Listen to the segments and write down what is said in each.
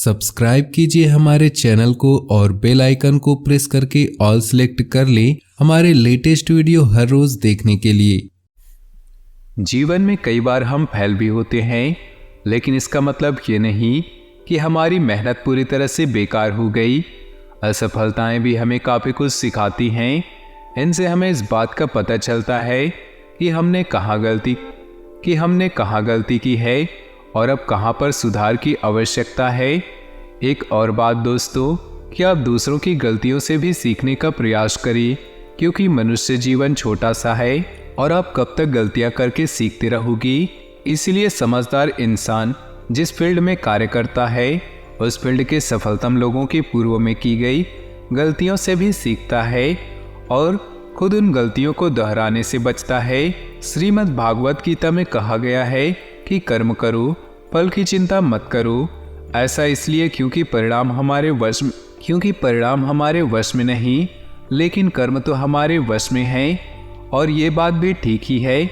Subscribe कीजिए हमारे channel को और बेल आइकन को प्रेस करके ऑल सेलेक्ट कर लें हमारे लेटेस्ट वीडियो हर रोज देखने के लिए। जीवन में कई बार हम फेल भी होते हैं, लेकिन इसका मतलब ये नहीं कि हमारी मेहनत पूरी तरह से बेकार हो गई। असफलताएं भी हमें काफ़ी कुछ सिखाती हैं। इनसे हमें इस बात का पता चलता है कि हमने कहाँ गलती की है और अब कहाँ पर सुधार की आवश्यकता है। एक और बात दोस्तों, कि आप दूसरों की गलतियों से भी सीखने का प्रयास करिए, क्योंकि मनुष्य जीवन छोटा सा है और आप कब तक गलतियां करके सीखते रहोगी। इसलिए समझदार इंसान जिस फील्ड में कार्य करता है उस फील्ड के सफलतम लोगों की पूर्व में की गई गलतियों से भी सीखता है और खुद उन गलतियों को दोहराने से बचता है। श्रीमद् भागवत गीता में कहा गया है कि कर्म करो, फल की चिंता मत करो। ऐसा इसलिए क्योंकि परिणाम हमारे वश में नहीं, लेकिन कर्म तो हमारे वश में है। और ये बात भी ठीक ही है,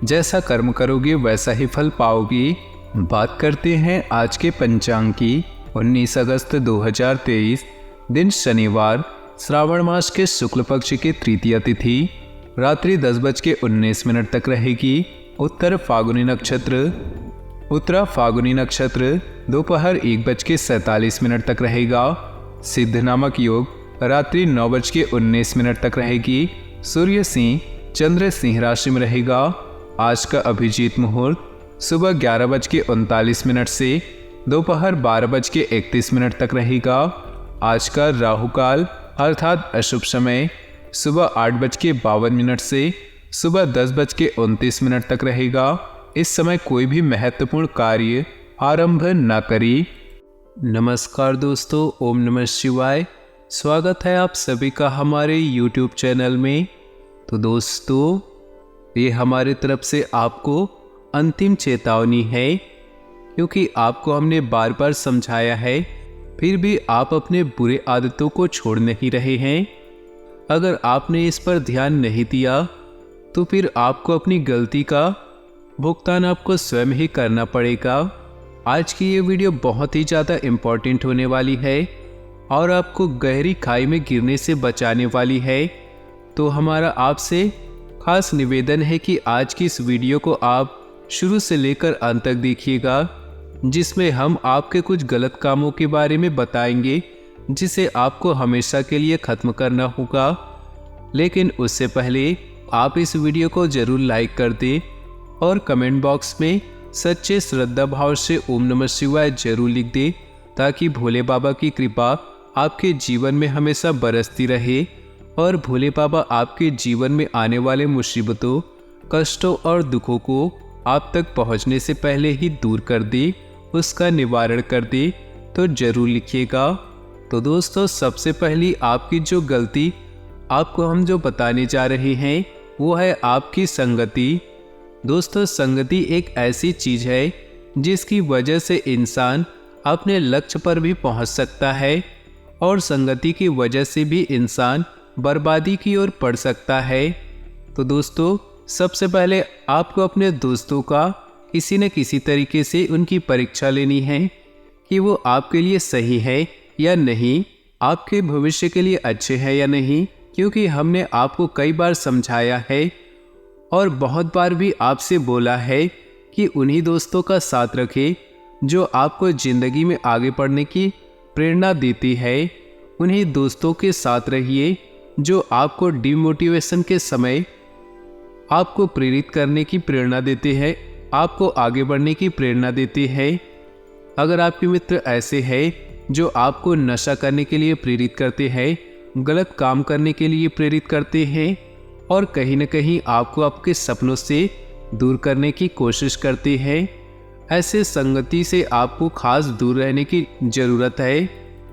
जैसा कर्म करोगे वैसा ही फल पाओगे। बात करते हैं आज के पंचांग की। 19 अगस्त 2023 दिन शनिवार, श्रावण मास के शुक्ल पक्ष की तृतीया तिथि रात्रि 10:19 तक रहेगी। उत्तरा फागुनी नक्षत्र दोपहर 1:47 तक रहेगा। सिद्ध नामक योग रात्रि 9:19 तक रहेगी। सूर्य सिंह चंद्र सिंह राशि में रहेगा। आज का अभिजीत मुहूर्त सुबह 11:39 से दोपहर 12:31 तक रहेगा। आज का राहु काल अर्थात अशुभ समय सुबह 8:52 से सुबह 10:29 तक रहेगा। इस समय कोई भी महत्वपूर्ण कार्य आरंभ न करें। नमस्कार दोस्तों, ओम नमः शिवाय। स्वागत है आप सभी का हमारे YouTube चैनल में। तो दोस्तों, ये हमारी तरफ से आपको अंतिम चेतावनी है, क्योंकि आपको हमने बार बार समझाया है, फिर भी आप अपने बुरे आदतों को छोड़ नहीं रहे हैं। अगर आपने इस पर ध्यान नहीं दिया तो फिर आपको अपनी गलती का भुगतान आपको स्वयं ही करना पड़ेगा। आज की ये वीडियो बहुत ही ज़्यादा इम्पोर्टेंट होने वाली है और आपको गहरी खाई में गिरने से बचाने वाली है। तो हमारा आपसे खास निवेदन है कि आज की इस वीडियो को आप शुरू से लेकर अंत तक देखिएगा, जिसमें हम आपके कुछ गलत कामों के बारे में बताएंगे जिसे आपको हमेशा के लिए ख़त्म करना होगा। लेकिन उससे पहले आप इस वीडियो को ज़रूर लाइक कर दें और कमेंट बॉक्स में सच्चे श्रद्धा भाव से ओम नमः शिवाय जरूर लिख दें, ताकि भोले बाबा की कृपा आपके जीवन में हमेशा बरसती रहे और भोले बाबा आपके जीवन में आने वाले मुसीबतों, कष्टों और दुखों को आप तक पहुंचने से पहले ही दूर कर दे, उसका निवारण कर दे। तो जरूर लिखिएगा। तो दोस्तों, सबसे पहली आपकी जो गलती आपको हम जो बताने जा रहे हैं वो है आपकी संगति। दोस्तों, संगति एक ऐसी चीज है जिसकी वजह से इंसान अपने लक्ष्य पर भी पहुंच सकता है और संगति की वजह से भी इंसान बर्बादी की ओर बढ़ सकता है। तो दोस्तों, सबसे पहले आपको अपने दोस्तों का किसी न किसी तरीके से उनकी परीक्षा लेनी है कि वो आपके लिए सही है या नहीं, आपके भविष्य के लिए अच्छे हैं या नहीं। क्योंकि हमने आपको कई बार समझाया है और बहुत बार भी आपसे बोला है कि उन्हीं दोस्तों का साथ रखें जो आपको ज़िंदगी में आगे बढ़ने की प्रेरणा देती है। उन्हीं दोस्तों के साथ रहिए जो आपको डिमोटिवेशन के समय आपको प्रेरित करने की प्रेरणा देते हैं, आपको आगे बढ़ने की प्रेरणा देते हैं। अगर आपके मित्र ऐसे हैं जो आपको नशा करने के लिए प्रेरित करते हैं, गलत काम करने के लिए प्रेरित करते हैं और कहीं न कहीं आपको आपके सपनों से दूर करने की कोशिश करते हैं, ऐसे संगति से आपको खास दूर रहने की ज़रूरत है।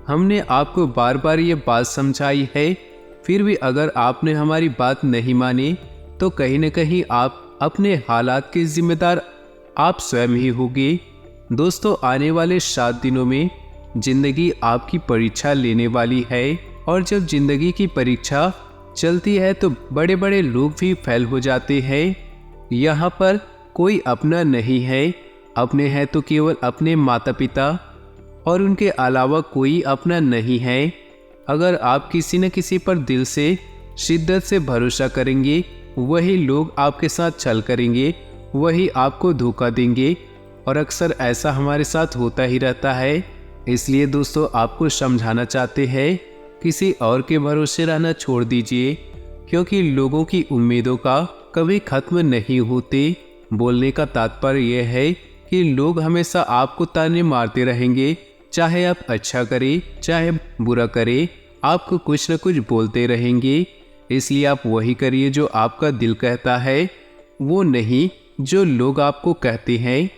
हमने आपको बार बार ये बात समझाई है, फिर भी अगर आपने हमारी बात नहीं मानी तो कहीं न कहीं आप अपने हालात के जिम्मेदार आप स्वयं ही होंगे। दोस्तों, आने वाले 7 दिनों में जिंदगी आपकी परीक्षा लेने वाली है और जब जिंदगी की परीक्षा चलती है तो बड़े बड़े लोग भी फेल हो जाते हैं। यहाँ पर कोई अपना नहीं है, अपने हैं तो केवल अपने माता पिता, और उनके अलावा कोई अपना नहीं है। अगर आप किसी न किसी पर दिल से शिद्दत से भरोसा करेंगे, वही लोग आपके साथ छल करेंगे, वही आपको धोखा देंगे, और अक्सर ऐसा हमारे साथ होता ही रहता है। इसलिए दोस्तों, आपको समझाना चाहते हैं, किसी और के भरोसे रहना छोड़ दीजिए, क्योंकि लोगों की उम्मीदों का कभी खत्म नहीं होते। बोलने का तात्पर्य यह है कि लोग हमेशा आपको ताने मारते रहेंगे, चाहे आप अच्छा करें चाहे बुरा करें, आपको कुछ न कुछ बोलते रहेंगे। इसलिए आप वही करिए जो आपका दिल कहता है, वो नहीं जो लोग आपको कहते हैं।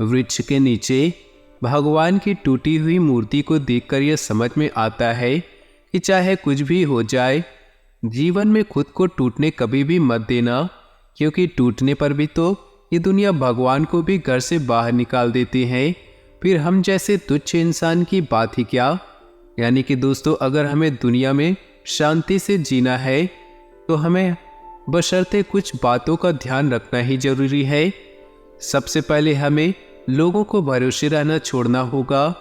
वृक्ष के नीचे भगवान की टूटी हुई मूर्ति को देखकर यह समझ में आता है कि चाहे कुछ भी हो जाए, जीवन में खुद को टूटने कभी भी मत देना, क्योंकि टूटने पर भी तो ये दुनिया भगवान को भी घर से बाहर निकाल देते हैं। फिर हम जैसे तुच्छ इंसान की बात ही क्या। यानी कि दोस्तों, अगर हमें दुनिया में शांति से जीना है तो हमें बशर्ते कुछ बातों का ध्यान रखना ही जरूरी है। सबसे पहले हमें लोगों को भरोसे रहना छोड़ना होगा।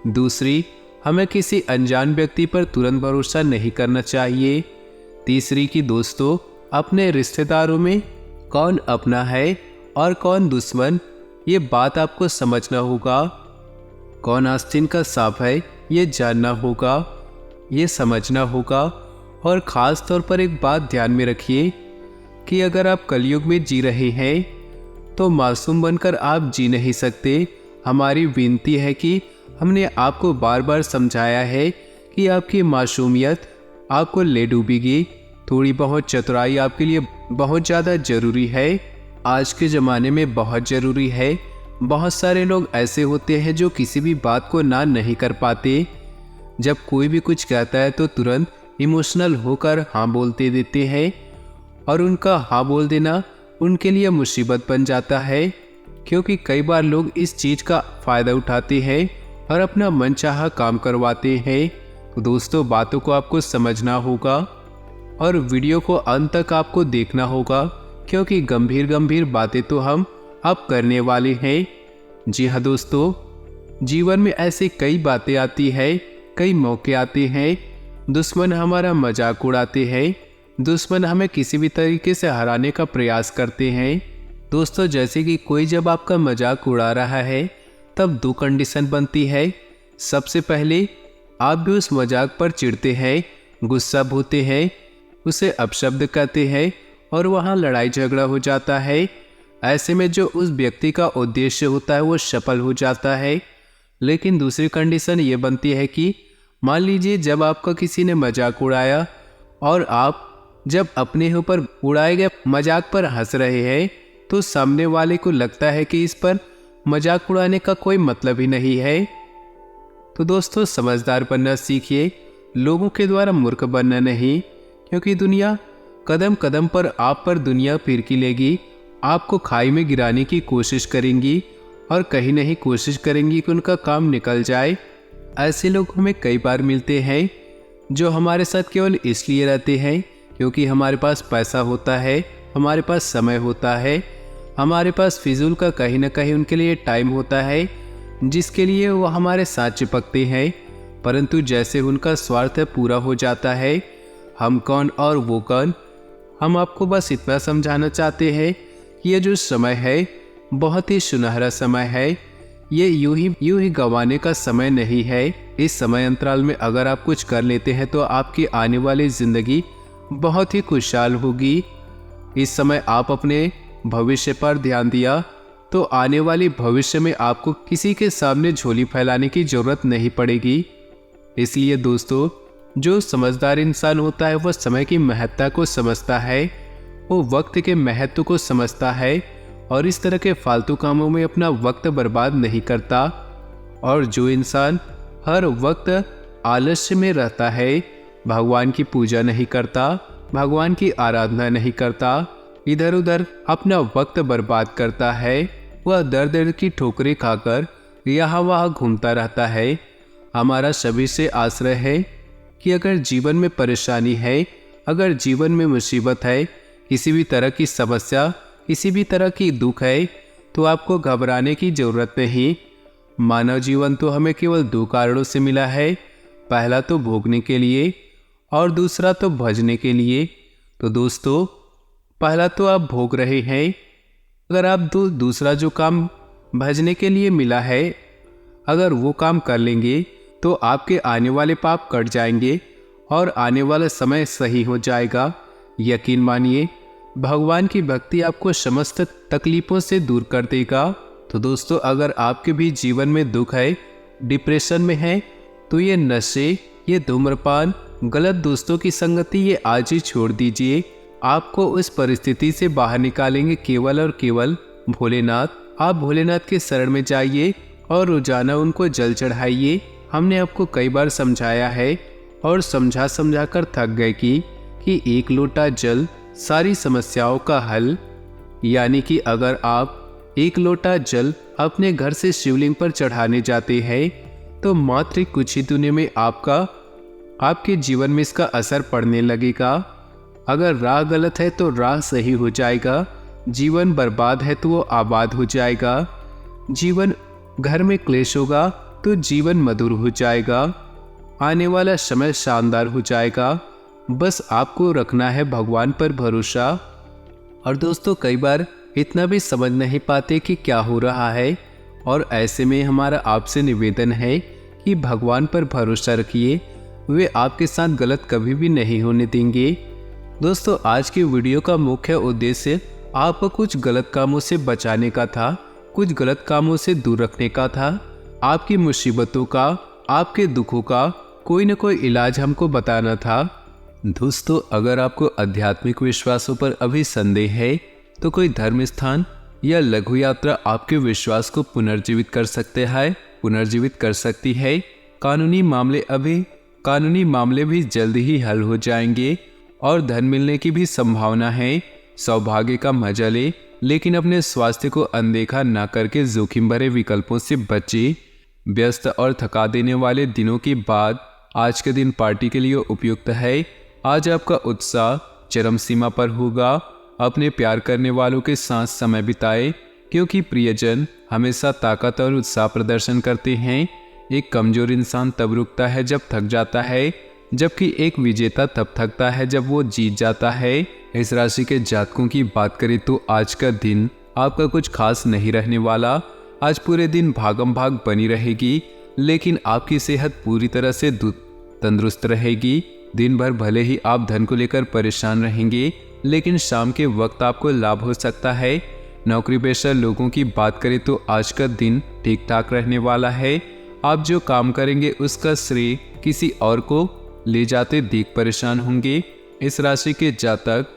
दूसरी, हमें किसी अनजान व्यक्ति पर तुरंत भरोसा नहीं करना चाहिए। तीसरी कि दोस्तों, अपने रिश्तेदारों में कौन अपना है और कौन दुश्मन, ये बात आपको समझना होगा। कौन आस्तीन का सांप है, ये जानना होगा, ये समझना होगा। और ख़ास तौर पर एक बात ध्यान में रखिए कि अगर आप कलयुग में जी रहे हैं तो मासूम बनकर आप जी नहीं सकते। हमारी विनती है कि हमने आपको बार बार समझाया है कि आपकी मासूमियत आपको ले डूबेगी। थोड़ी बहुत चतुराई आपके लिए बहुत ज़्यादा ज़रूरी है, आज के ज़माने में बहुत ज़रूरी है। बहुत सारे लोग ऐसे होते हैं जो किसी भी बात को ना नहीं कर पाते। जब कोई भी कुछ कहता है तो तुरंत इमोशनल होकर हाँ बोलते देते हैं, और उनका हाँ बोल देना उनके लिए मुसीबत बन जाता है, क्योंकि कई बार लोग इस चीज़ का फ़ायदा उठाते हैं और अपना मनचाहा काम करवाते हैं। तो दोस्तों, बातों को आपको समझना होगा और वीडियो को अंत तक आपको देखना होगा, क्योंकि गंभीर गंभीर बातें तो हम अब करने वाले हैं। जी हाँ दोस्तों, जीवन में ऐसी कई बातें आती है, कई मौके आते हैं, दुश्मन हमारा मजाक उड़ाते हैं, दुश्मन हमें किसी भी तरीके से हराने का प्रयास करते हैं। दोस्तों, जैसे कि कोई जब आपका मजाक उड़ा रहा है तब दो कंडीशन बनती है। सबसे पहले आप भी उस मजाक पर चिढ़ते हैं, गुस्सा होते हैं, उसे अपशब्द कहते हैं और वहाँ लड़ाई झगड़ा हो जाता है। ऐसे में जो उस व्यक्ति का उद्देश्य होता है वो सफल हो जाता है। लेकिन दूसरी कंडीशन ये बनती है कि मान लीजिए जब आपका किसी ने मजाक उड़ाया और आप जब अपने ऊपर उड़ाए गए मजाक पर हंस रहे हैं, तो सामने वाले को लगता है कि इस पर मजाक उड़ाने का कोई मतलब ही नहीं है। तो दोस्तों, समझदार बनना सीखिए, लोगों के द्वारा मूर्ख बनना नहीं, क्योंकि दुनिया कदम कदम पर आप पर दुनिया फिरकी लेगी, आपको खाई में गिराने की कोशिश करेंगी और कहीं नहीं कोशिश करेंगी कि उनका काम निकल जाए। ऐसे लोग हमें कई बार मिलते हैं जो हमारे साथ केवल इसलिए रहते हैं क्योंकि हमारे पास पैसा होता है, हमारे पास समय होता है, हमारे पास फिजूल का कहीं ना कहीं उनके लिए टाइम होता है, जिसके लिए वो हमारे साथ चिपकते हैं। परंतु जैसे उनका स्वार्थ पूरा हो जाता है, हम कौन और वो कौन। हम आपको बस इतना समझाना चाहते हैं कि ये जो समय है बहुत ही सुनहरा समय है, ये यूं ही गंवाने का समय नहीं है। इस समय अंतराल में अगर आप कुछ कर लेते हैं तो आपकी आने वाली ज़िंदगी बहुत ही खुशहाल होगी। इस समय आप अपने भविष्य पर ध्यान दिया तो आने वाली भविष्य में आपको किसी के सामने झोली फैलाने की ज़रूरत नहीं पड़ेगी। इसलिए दोस्तों, जो समझदार इंसान होता है वह समय की महत्ता को समझता है, वो वक्त के महत्व को समझता है और इस तरह के फालतू कामों में अपना वक्त बर्बाद नहीं करता। और जो इंसान हर वक्त आलस्य में रहता है, भगवान की पूजा नहीं करता, भगवान की आराधना नहीं करता, इधर उधर अपना वक्त बर्बाद करता है, वह दर दर की ठोकरें खाकर यहाँ वहाँ घूमता रहता है। हमारा सभी से आश्रय है कि अगर जीवन में परेशानी है, अगर जीवन में मुसीबत है, किसी भी तरह की समस्या, किसी भी तरह की दुख है, तो आपको घबराने की ज़रूरत नहीं। मानव जीवन तो हमें केवल दो कारणों से मिला है, पहला तो भोगने के लिए और दूसरा तो भजने के लिए। तो दोस्तों, पहला तो आप भोग रहे हैं, अगर आप दूसरा जो काम भजने के लिए मिला है, अगर वो काम कर लेंगे तो आपके आने वाले पाप कट जाएंगे और आने वाला समय सही हो जाएगा। यकीन मानिए, भगवान की भक्ति आपको समस्त तकलीफों से दूर कर देगा। तो दोस्तों, अगर आपके भी जीवन में दुख है, डिप्रेशन में है, तो ये नशे, ये धूम्रपान, गलत दोस्तों की संगति, ये आज ही छोड़ दीजिए। आपको उस परिस्थिति से बाहर निकालेंगे केवल और केवल भोलेनाथ। आप भोलेनाथ के शरण में जाइए और रोजाना उनको जल चढ़ाइए। हमने आपको कई बार समझाया है और समझा कर थक गए कि एक लोटा जल सारी समस्याओं का हल। यानी कि अगर आप एक लोटा जल अपने घर से शिवलिंग पर चढ़ाने जाते हैं तो मात्र कुछ ही दिनों में आपके जीवन में इसका असर पड़ने लगेगा। अगर राह गलत है तो राह सही हो जाएगा, जीवन बर्बाद है तो वो आबाद हो जाएगा, जीवन घर में क्लेश होगा तो जीवन मधुर हो जाएगा, आने वाला समय शानदार हो जाएगा। बस आपको रखना है भगवान पर भरोसा। और दोस्तों, कई बार इतना भी समझ नहीं पाते कि क्या हो रहा है, और ऐसे में हमारा आपसे निवेदन है कि भगवान पर भरोसा रखिए, वे आपके साथ गलत कभी भी नहीं होने देंगे। दोस्तों, आज की वीडियो का मुख्य उद्देश्य आपको कुछ गलत कामों से बचाने का था, कुछ गलत कामों से दूर रखने का था। आपकी मुसीबतों का, आपके दुखों का कोई न कोई इलाज हमको बताना था। दोस्तों, अगर आपको आध्यात्मिक विश्वासों पर अभी संदेह है तो कोई धर्म स्थान या लघु यात्रा आपके विश्वास को पुनर्जीवित कर सकती है। कानूनी मामले भी जल्द ही हल हो जाएंगे और धन मिलने की भी संभावना है। सौभाग्य का मजा ले, लेकिन अपने स्वास्थ्य को अनदेखा ना करके जोखिम भरे विकल्पों से बचे। व्यस्त और थका देने वाले दिनों के बाद आज का दिन पार्टी के लिए उपयुक्त है। आज आपका उत्साह चरम सीमा पर होगा। अपने प्यार करने वालों के साथ समय बिताए, क्योंकि प्रियजन हमेशा ताकत और उत्साह प्रदर्शन करते हैं। एक कमजोर इंसान तब रुकता है जब थक जाता है, जबकि एक विजेता तब थकता है जब वो जीत जाता है। इस राशि के जातकों की बात करें तो आज का दिन आपका कुछ खास नहीं रहने वाला। आज पूरे दिन भागम भाग बनी रहेगी, लेकिन आपकी सेहत पूरी तरह से तंदुरुस्त रहेगी। दिन भर भले ही आप धन को लेकर परेशान रहेंगे, लेकिन शाम के वक्त आपको लाभ हो सकता है। नौकरी पेशा लोगों की बात करें तो आज का दिन ठीक ठाक रहने वाला है। आप जो काम करेंगे उसका श्रेय किसी और को ले जाते देख परेशान होंगे। इस राशि के जातक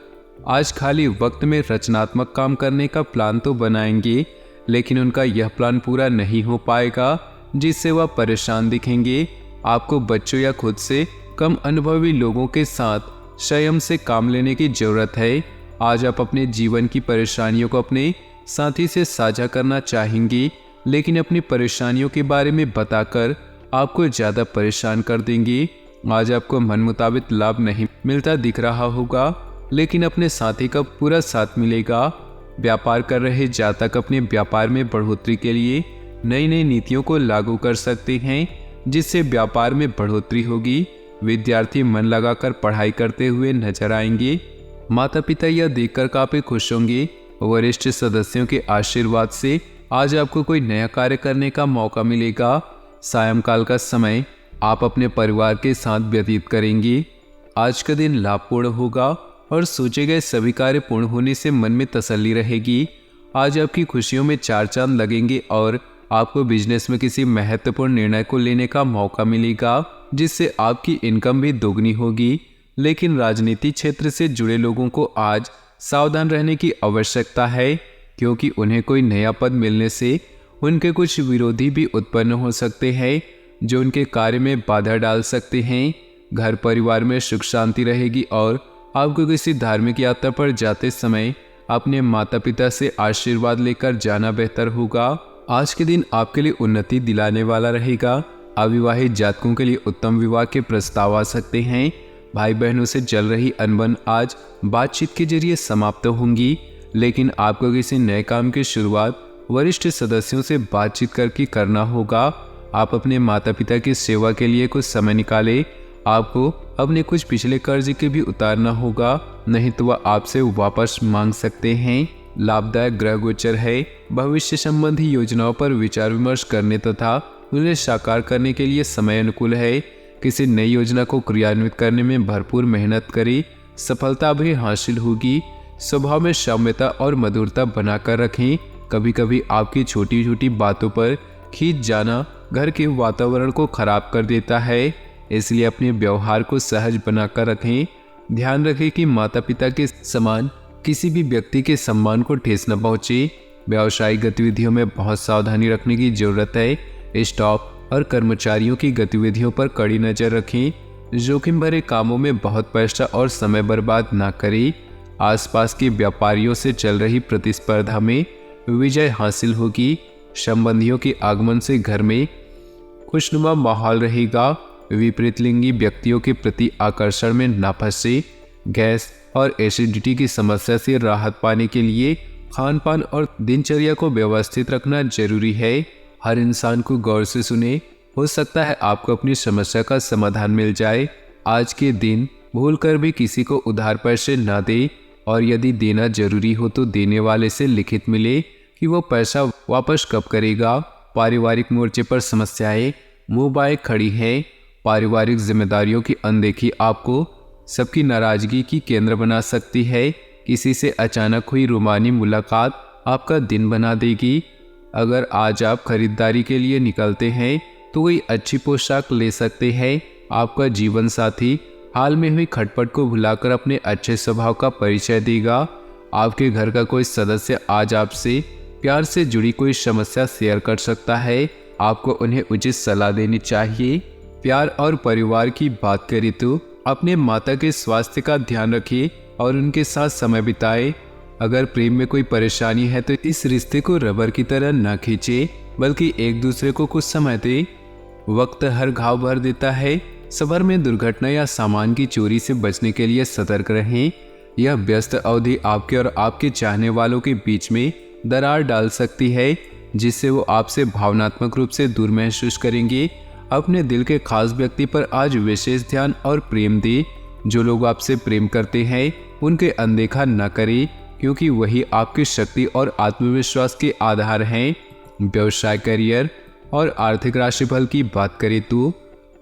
आज खाली वक्त में रचनात्मक काम करने का प्लान तो बनाएंगे, लेकिन उनका यह प्लान पूरा नहीं हो पाएगा, जिससे वह परेशान दिखेंगे। आपको बच्चों या खुद से कम अनुभवी लोगों के साथ संयम से काम लेने की जरूरत है। आज आप अपने जीवन की परेशानियों को अपने साथी से साझा करना चाहेंगे, लेकिन अपनी परेशानियों के बारे में बताकर आपको ज़्यादा परेशान कर देंगे। आज आपको मन मुताबिक लाभ नहीं मिलता दिख रहा होगा, लेकिन अपने साथी का पूरा साथ मिलेगा। व्यापार कर रहे जातक अपने व्यापार में बढ़ोतरी के लिए नई नई नीतियों को लागू कर सकते हैं, जिससे व्यापार में बढ़ोतरी होगी। विद्यार्थी मन लगाकर पढ़ाई करते हुए नजर आएंगे। माता पिता यह देखकर काफी खुश होंगे। वरिष्ठ सदस्यों के आशीर्वाद से आज आपको कोई नया कार्य करने का मौका मिलेगा। सायंकाल का समय आप अपने परिवार के साथ व्यतीत करेंगे। आज का दिन लाभपूर्ण होगा और सोचे गए सभी कार्य पूर्ण होने से मन में तसल्ली रहेगी। आज आपकी खुशियों में चार चांद लगेंगे और आपको बिजनेस में किसी महत्वपूर्ण निर्णय को लेने का मौका मिलेगा, जिससे आपकी इनकम भी दोगुनी होगी। लेकिन राजनीति क्षेत्र से जुड़े लोगों को आज सावधान रहने की आवश्यकता है, क्योंकि उन्हें कोई नया पद मिलने से उनके कुछ विरोधी भी उत्पन्न हो सकते हैं, जो उनके कार्य में बाधा डाल सकते हैं। घर परिवार में सुख शांति रहेगी और आपको किसी धार्मिक यात्रा पर जाते समय अपने माता पिता से आशीर्वाद लेकर जाना बेहतर होगा। आज के दिन आपके लिए उन्नति दिलाने वाला रहेगा। अविवाहित जातकों के लिए उत्तम विवाह के प्रस्ताव आ सकते हैं। भाई बहनों से चल रही अनबन आज बातचीत के जरिए समाप्त होंगी, लेकिन आपको किसी नए काम की शुरुआत वरिष्ठ सदस्यों से बातचीत करके करना होगा। आप अपने माता पिता की सेवा के लिए कुछ समय निकालें। आपको अपने कुछ पिछले कर्ज के भी उतारना होगा, नहीं तो वह आपसे वापस मांग सकते हैं। लाभदायक ग्रह गोचर है। भविष्य संबंधी योजनाओं पर विचार विमर्श करने तथा उन्हें साकार करने के लिए समय अनुकूल है। किसी नई योजना को क्रियान्वित करने में भरपूर मेहनत करें, सफलता भी हासिल होगी। स्वभाव में सौम्यता और मधुरता बनाकर रखें। कभी कभी आपकी छोटी छोटी बातों पर खींच जाना घर के वातावरण को खराब कर देता है, इसलिए अपने व्यवहार को सहज बनाकर रखें। ध्यान रखें कि माता पिता के समान किसी भी व्यक्ति के सम्मान को ठेस न पहुंचे। व्यावसायिक गतिविधियों में बहुत सावधानी रखने की जरूरत है। स्टाफ और कर्मचारियों की गतिविधियों पर कड़ी नजर रखें। जोखिम भरे कामों में बहुत पैसा और समय बर्बाद न करें। आसपास के व्यापारियों से चल रही प्रतिस्पर्धा में विजय हासिल होगी। संबंधियों के आगमन से घर में खुशनुमा माहौल रहेगा। विपरीत लिंगी व्यक्तियों के प्रति आकर्षण में न फंसे। गैस और एसिडिटी की समस्या से राहत पाने के लिए खान पान और दिनचर्या को व्यवस्थित रखना जरूरी है। हर इंसान को गौर से सुने, हो सकता है आपको अपनी समस्या का समाधान मिल जाए। आज के दिन भूलकर भी किसी को उधार पैसे न दे, और यदि देना जरूरी हो तो देने वाले से लिखित मिले कि वो पैसा वापस कब करेगा। पारिवारिक मोर्चे पर समस्याएं मुंह बाएं खड़ी हैं। पारिवारिक जिम्मेदारियों की अनदेखी आपको सबकी नाराजगी की केंद्र बना सकती है। किसी से अचानक हुई रूमानी मुलाकात आपका दिन बना देगी। अगर आज आप खरीदारी के लिए निकलते हैं तो कोई अच्छी पोशाक ले सकते हैं। आपका जीवन साथी हाल में हुई खटपट को भुलाकर अपने अच्छे स्वभाव का परिचय देगा। आपके घर का कोई सदस्य आज आपसे प्यार से जुड़ी कोई समस्या शेयर कर सकता है। आपको उन्हें उचित सलाह देनी चाहिए। प्यार और परिवार की बात करें तो अपने माता के स्वास्थ्य का ध्यान रखिए और उनके साथ समय बिताएं। अगर प्रेम में कोई परेशानी है तो इस रिश्ते को रबर की तरह न खींचे, बल्कि एक दूसरे को कुछ समय दे। वक्त हर घाव भर देता है। सफर में दुर्घटना या सामान की चोरी से बचने के लिए सतर्क रहें। यह व्यस्त अवधि आपके और आपके चाहने वालों के बीच में दरार डाल सकती है, जिससे वो आपसे भावनात्मक रूप से दूर महसूस करेंगे। अपने दिल के खास व्यक्ति पर आज विशेष ध्यान और प्रेम दें। जो लोग आपसे प्रेम करते हैं उनके अनदेखा न करें, क्योंकि वही आपकी शक्ति और आत्मविश्वास के आधार हैं। व्यवसाय, करियर और आर्थिक राशिफल की बात करें तो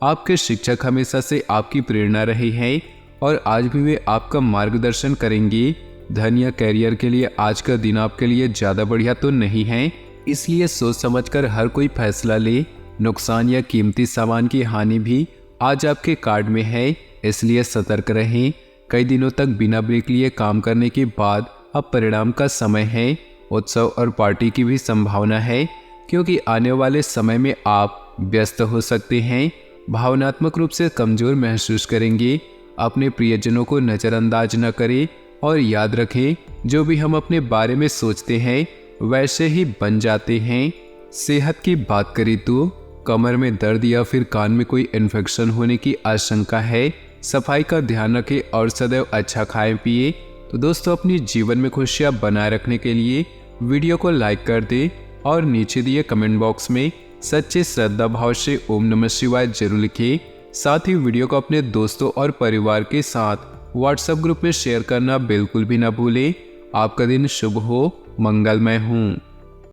आपके शिक्षक हमेशा से आपकी प्रेरणा रहे हैं और आज भी वे आपका मार्गदर्शन करेंगे। धन या करियर के लिए आज का दिन आपके लिए ज़्यादा बढ़िया तो नहीं है, इसलिए सोच समझकर हर कोई फैसला ले। नुकसान या कीमती सामान की हानि भी आज आपके कार्ड में है, इसलिए सतर्क रहें। कई दिनों तक बिना ब्रेक लिए काम करने के बाद अब परिणाम का समय है। उत्सव और पार्टी की भी संभावना है, क्योंकि आने वाले समय में आप व्यस्त हो सकते हैं। भावनात्मक रूप से कमजोर महसूस करेंगे। अपने प्रियजनों को नज़रअंदाज न करें और याद रखें, जो भी हम अपने बारे में सोचते हैं वैसे ही बन जाते हैं। सेहत की बात करें तो कमर में दर्द या फिर कान में कोई इन्फेक्शन होने की आशंका है। सफाई का ध्यान रखें और सदैव अच्छा खाएं पिए। तो दोस्तों, अपनी जीवन में खुशियां बनाए रखने के लिए वीडियो को लाइक कर दें और नीचे दिए कमेंट बॉक्स में सच्चे श्रद्धा भाव से ओम नमः शिवाय जरूर लिखें। साथ ही वीडियो को अपने दोस्तों और परिवार के साथ व्हाट्सएप ग्रुप में शेयर करना बिल्कुल भी ना भूलें। आपका दिन शुभ हो, मंगलमय हो।